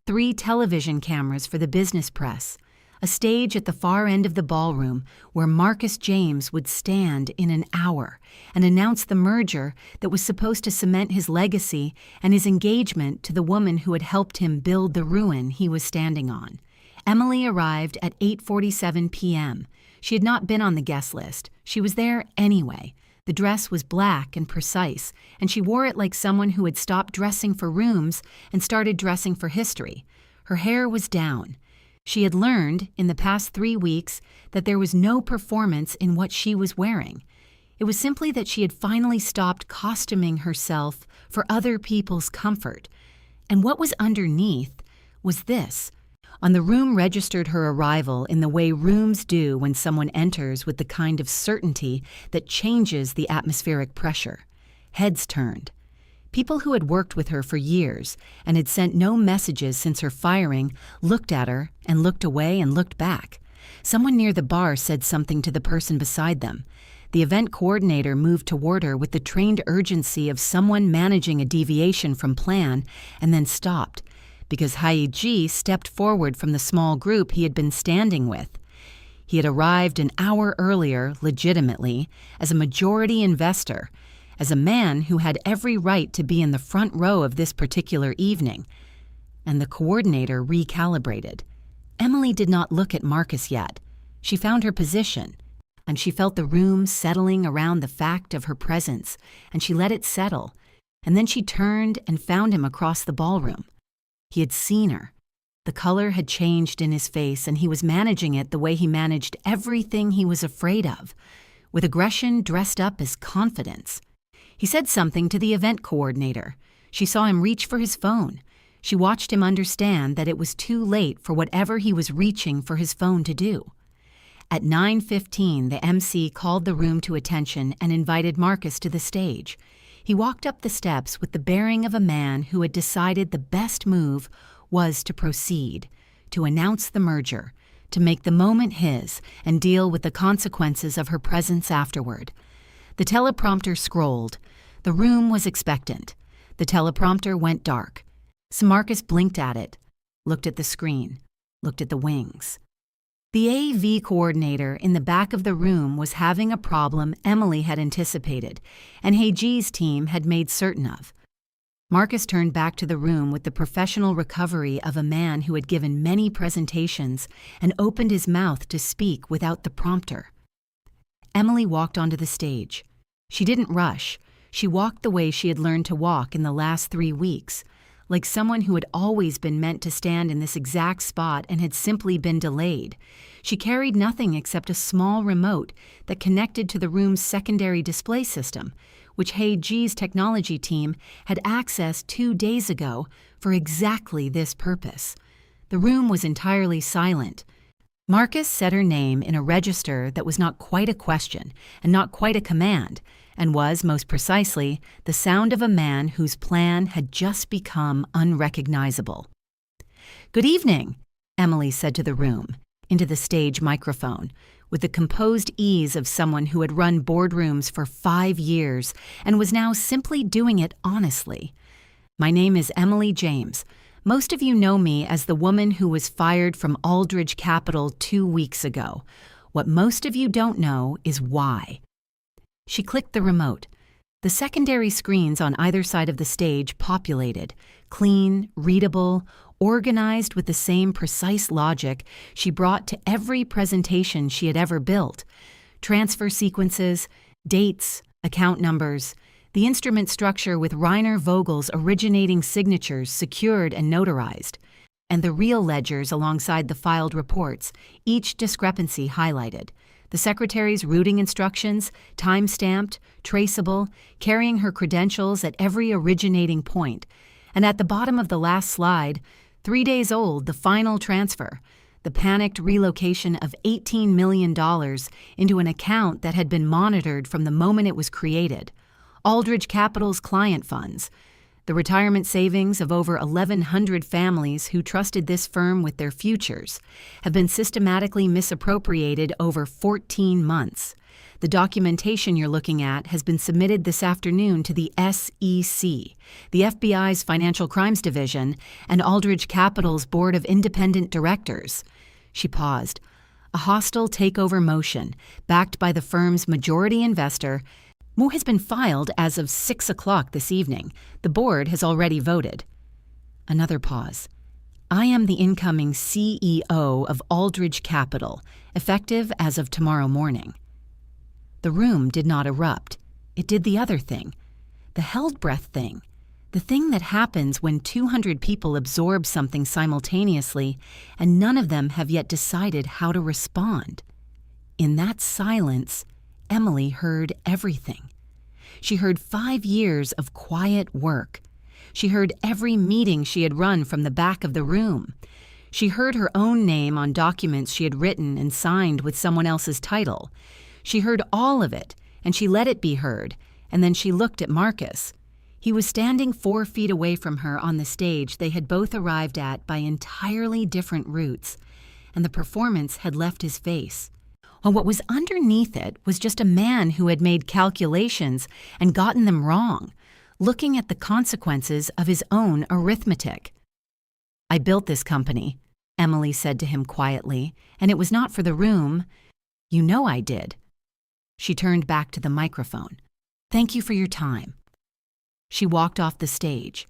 A: 3 television cameras for the business press, a stage at the far end of the ballroom where Marcus James would stand in an hour and announce the merger that was supposed to cement his legacy and his engagement to the woman who had helped him build the ruin he was standing on. Emily arrived at 8:47 p.m. She had not been on the guest list. She was there anyway. The dress was black and precise, and she wore it like someone who had stopped dressing for rooms and started dressing for history. Her hair was down. She had learned, in the past 3 weeks, that there was no performance in what she was wearing. It was simply that she had finally stopped costuming herself for other people's comfort. And what was underneath was this. On the room registered her arrival in the way rooms do when someone enters with the kind of certainty that changes the atmospheric pressure. Heads turned. People who had worked with her for years and had sent no messages since her firing looked at her and looked away and looked back. Someone near the bar said something to the person beside them. The event coordinator moved toward her with the trained urgency of someone managing a deviation from plan and then stopped, because Hae Ji stepped forward from the small group he had been standing with. He had arrived an hour earlier, legitimately, as a majority investor, as a man who had every right to be in the front row of this particular evening. And the coordinator recalibrated. Emily did not look at Marcus yet. She found her position, and she felt the room settling around the fact of her presence, and she let it settle, and then she turned and found him across the ballroom. He had seen her. The color had changed in his face, and he was managing it the way he managed everything he was afraid of, with aggression dressed up as confidence. He said something to the event coordinator. She saw him reach for his phone. She watched him understand that it was too late for whatever he was reaching for his phone to do. At 9:15, the MC called the room to attention and invited Marcus to the stage. He walked up the steps with the bearing of a man who had decided the best move was to proceed, to announce the merger, to make the moment his and deal with the consequences of her presence afterward. The teleprompter scrolled. The room was expectant. The teleprompter went dark. So Marcus blinked at it, looked at the screen, looked at the wings. The AV coordinator in the back of the room was having a problem Emily had anticipated, and Hae Ji's team had made certain of. Marcus turned back to the room with the professional recovery of a man who had given many presentations and opened his mouth to speak without the prompter. Emily walked onto the stage. She didn't rush. She walked the way she had learned to walk in the last 3 weeks, like someone who had always been meant to stand in this exact spot and had simply been delayed. She carried nothing except a small remote that connected to the room's secondary display system, which Hae Ji's technology team had accessed 2 days ago for exactly this purpose. The room was entirely silent. Marcus said her name in a register that was not quite a question and not quite a command, and was, most precisely, the sound of a man whose plan had just become unrecognizable. "Good evening," Emily said to the room, into the stage microphone, with the composed ease of someone who had run boardrooms for 5 years and was now simply doing it honestly. "My name is Emily James. Most of you know me as the woman who was fired from Aldridge Capital 2 weeks ago. What most of you don't know is why." She clicked the remote. The secondary screens on either side of the stage populated, clean, readable, organized with the same precise logic she brought to every presentation she had ever built. Transfer sequences, dates, account numbers, the instrument structure with Rainer Vogel's originating signatures secured and notarized, and the real ledgers alongside the filed reports, each discrepancy highlighted. The secretary's routing instructions, time-stamped, traceable, carrying her credentials at every originating point. And at the bottom of the last slide, 3 days old, the final transfer, the panicked relocation of $18 million into an account that had been monitored from the moment it was created. Aldridge Capital's client funds, the retirement savings of over 1,100 families who trusted this firm with their futures, have been systematically misappropriated over 14 months. The documentation you're looking at has been submitted this afternoon to the SEC, the FBI's Financial Crimes Division, and Aldridge Capital's Board of Independent Directors." She paused. "A hostile takeover motion, backed by the firm's majority investor, has been filed as of 6 o'clock this evening. The board has already voted." Another pause. "I am the incoming CEO of Aldridge Capital, effective as of tomorrow morning." The room did not erupt. It did the other thing. The held breath thing. The thing that happens when 200 people absorb something simultaneously and none of them have yet decided how to respond. In that silence, Emily heard everything. She heard 5 years of quiet work. She heard every meeting she had run from the back of the room. She heard her own name on documents she had written and signed with someone else's title. She heard all of it, and she let it be heard, and then she looked at Marcus. He was standing 4 feet away from her on the stage they had both arrived at by entirely different routes, and the performance had left his face. While what was underneath it was just a man who had made calculations and gotten them wrong, looking at the consequences of his own arithmetic. "I built this company," Emily said to him quietly, "and it was not for the room. You know I did." She turned back to the microphone. "Thank you for your time." She walked off the stage.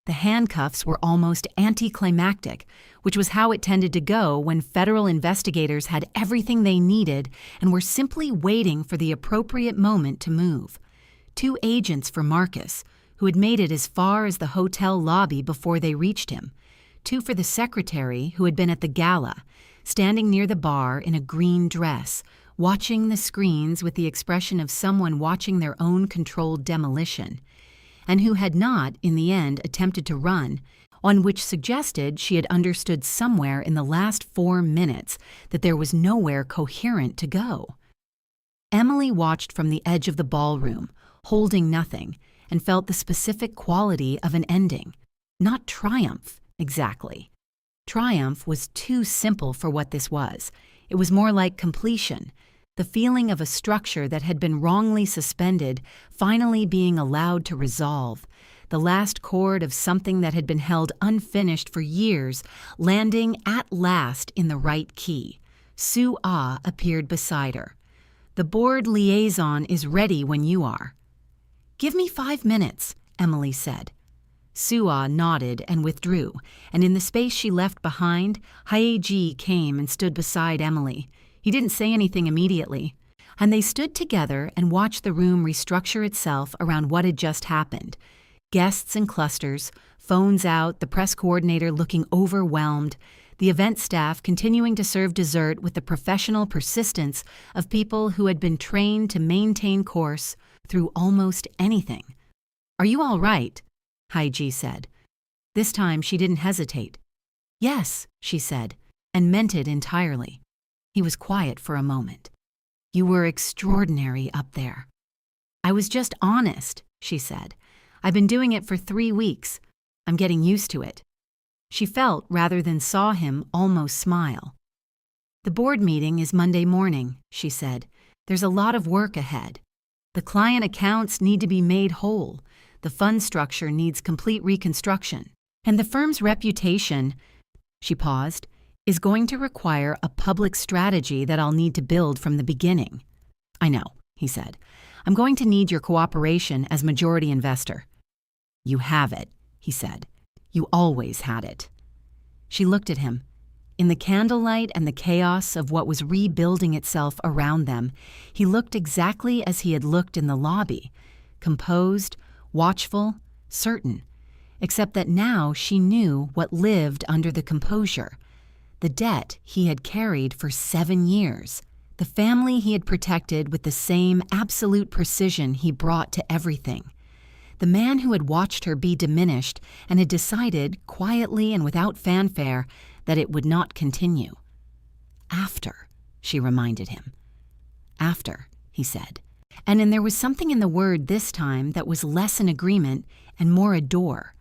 A: The handcuffs were almost anticlimactic, which was how it tended to go when federal investigators had everything they needed and were simply waiting for the appropriate moment to move. 2 agents for Marcus, who had made it as far as the hotel lobby before they reached him. 2 for the secretary, who had been at the gala, standing near the bar in a green dress, watching the screens with the expression of someone watching their own controlled demolition, and who had not, in the end, attempted to run, on which suggested she had understood somewhere in the last 4 minutes that there was nowhere coherent to go. Emily watched from the edge of the ballroom, holding nothing, and felt the specific quality of an ending. Not triumph, exactly. Triumph was too simple for what this was. It was more like completion, the feeling of a structure that had been wrongly suspended finally being allowed to resolve, the last chord of something that had been held unfinished for years landing at last in the right key. Sue Ah appeared beside her. "The board liaison is ready when you are." "Give me 5 minutes," Emily said. Sue Ah nodded and withdrew, and in the space she left behind, Hae Ji came and stood beside Emily. He didn't say anything immediately, and they stood together and watched the room restructure itself around what had just happened. Guests in clusters, phones out, the press coordinator looking overwhelmed, the event staff continuing to serve dessert with the professional persistence of people who had been trained to maintain course through almost anything. "Are you all right?" Hae Ji said. This time she didn't hesitate. "Yes," she said, and meant it entirely. He was quiet for a moment. "You were extraordinary up there." "I was just honest," she said. "I've been doing it for 3 weeks. I'm getting used to it." She felt, rather than saw him, almost smile. "The board meeting is Monday morning," she said. "There's a lot of work ahead. The client accounts need to be made whole. The fund structure needs complete reconstruction. And the firm's reputation," she paused, "is going to require a public strategy that I'll need to build from the beginning." "I know," he said. "I'm going to need your cooperation as majority investor." "You have it," he said. "You always had it." She looked at him. In the candlelight and the chaos of what was rebuilding itself around them, he looked exactly as he had looked in the lobby, composed, watchful, certain, except that now she knew what lived under the composure. The debt he had carried for 7 years, the family he had protected with the same absolute precision he brought to everything. The man who had watched her be diminished and had decided, quietly and without fanfare, that it would not continue. "After," she reminded him. "After," he said. And there was something in the word this time that was less an agreement and more a door.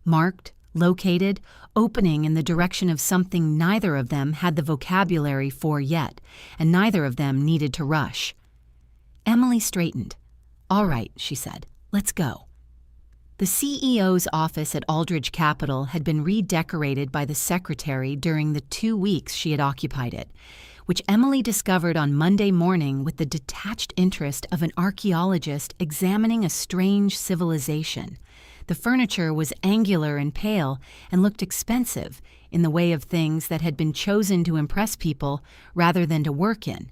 A: Marked, located, opening in the direction of something neither of them had the vocabulary for yet, and neither of them needed to rush. Emily straightened. "All right," she said. "Let's go." The CEO's office at Aldridge Capital had been redecorated by the secretary during the 2 weeks she had occupied it, which Emily discovered on Monday morning with the detached interest of an archaeologist examining a strange civilization. The furniture was angular and pale and looked expensive in the way of things that had been chosen to impress people rather than to work in.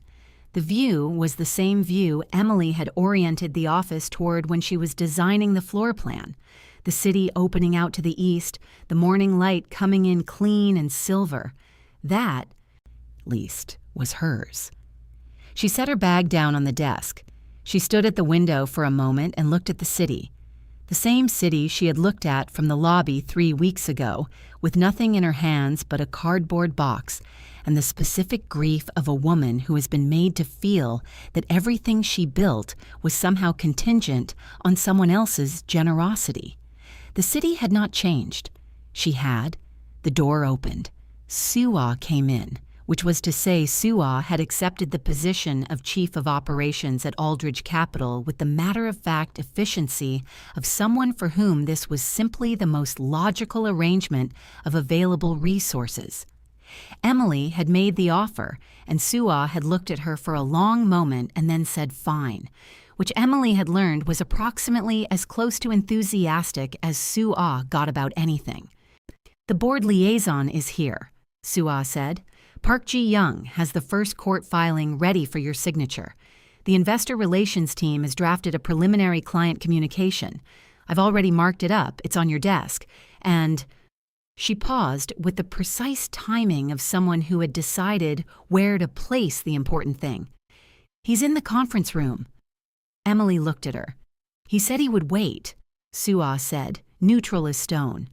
A: The view was the same view Emily had oriented the office toward when she was designing the floor plan. The city opening out to the east, the morning light coming in clean and silver. That, at least, was hers. She set her bag down on the desk. She stood at the window for a moment and looked at the city. The same city she had looked at from the lobby 3 weeks ago, with nothing in her hands but a cardboard box and the specific grief of a woman who has been made to feel that everything she built was somehow contingent on someone else's generosity. The city had not changed. She had. The door opened. Suah came in, which was to say Suah had accepted the position of chief of operations at Aldridge Capital with the matter-of-fact efficiency of someone for whom this was simply the most logical arrangement of available resources. Emily had made the offer, and Suah had looked at her for a long moment and then said fine, which Emily had learned was approximately as close to enthusiastic as Suah got about anything. "The board liaison is here," Suah said. "Park Ji-young has the first court filing ready for your signature. The investor relations team has drafted a preliminary client communication. I've already marked it up, it's on your desk, and—" She paused with the precise timing of someone who had decided where to place the important thing. "He's in the conference room." Emily looked at her. "He said he would wait," Suah said, neutral as stone.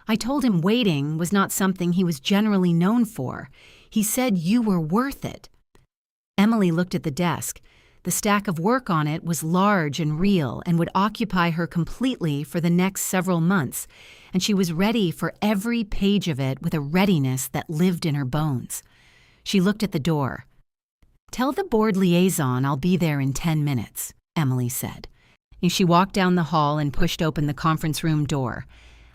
A: "I told him waiting was not something he was generally known for. He said you were worth it." Emily looked at the desk. The stack of work on it was large and real and would occupy her completely for the next several months, and she was ready for every page of it with a readiness that lived in her bones. She looked at the door. "Tell the board liaison I'll be there in 10 minutes, Emily said. She walked down the hall and pushed open the conference room door.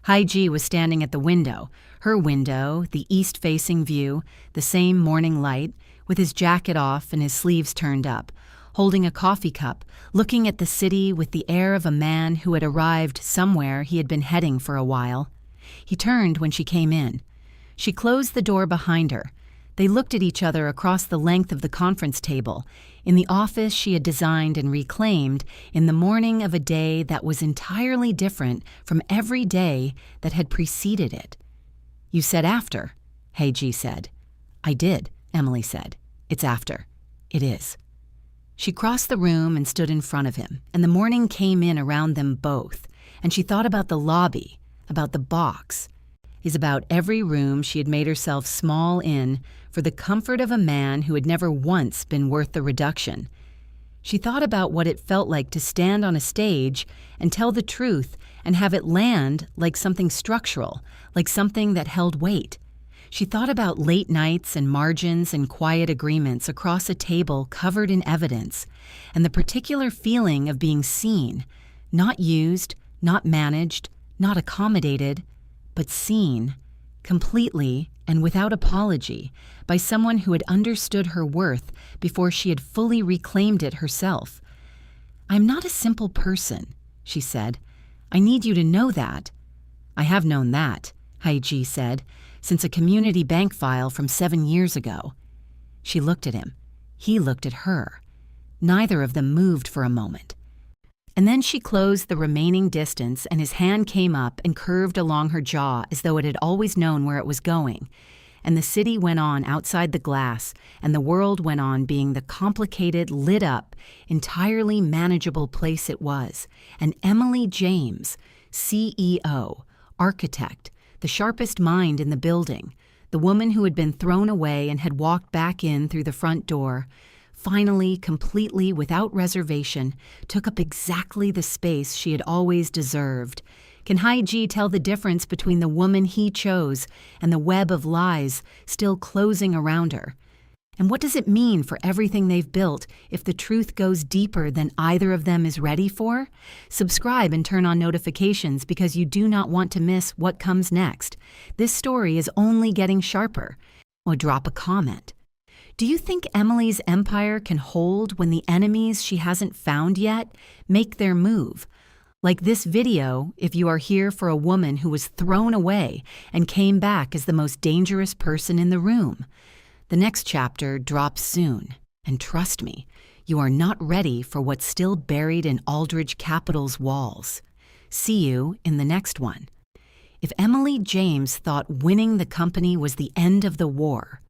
A: Hae Ji was standing at the window, her window, the east-facing view, the same morning light, with his jacket off and his sleeves turned up, holding a coffee cup, looking at the city with the air of a man who had arrived somewhere he had been heading for a while. He turned when she came in. She closed the door behind her. They looked at each other across the length of the conference table, in the office she had designed and reclaimed in the morning of a day that was entirely different from every day that had preceded it. "You said after," Hae Ji said. "I did," Emily said. "It's after. It is." She crossed the room and stood in front of him, and the morning came in around them both, and she thought about the lobby, about the box, is about every room she had made herself small in for the comfort of a man who had never once been worth the reduction. She thought about what it felt like to stand on a stage and tell the truth and have it land like something structural, like something that held weight. She thought about late nights and margins and quiet agreements across a table covered in evidence, and the particular feeling of being seen, not used, not managed, not accommodated, but seen, completely and without apology, by someone who had understood her worth before she had fully reclaimed it herself. "I'm not a simple person," she said. "I need you to know that." "I have known that," Hae Ji said, "since a community bank file from 7 years ago." She looked at him. He looked at her. Neither of them moved for a moment. And then she closed the remaining distance, and his hand came up and curved along her jaw as though it had always known where it was going. And the city went on outside the glass, and the world went on being the complicated, lit-up, entirely manageable place it was. And Emily James, CEO, architect, the sharpest mind in the building, the woman who had been thrown away and had walked back in through the front door, finally, completely, without reservation, took up exactly the space she had always deserved. Can Hae Ji tell the difference between the woman he chose and the web of lies still closing around her? And what does it mean for everything they've built if the truth goes deeper than either of them is ready for? Subscribe and turn on notifications because you do not want to miss what comes next. This story is only getting sharper. Or drop a comment. Do you think Emily's empire can hold when the enemies she hasn't found yet make their move? Like this video, if you are here for a woman who was thrown away and came back as the most dangerous person in the room. The next chapter drops soon, and trust me, you are not ready for what's still buried in Aldridge Capital's walls. See you in the next one. If Emily James thought winning the company was the end of the war,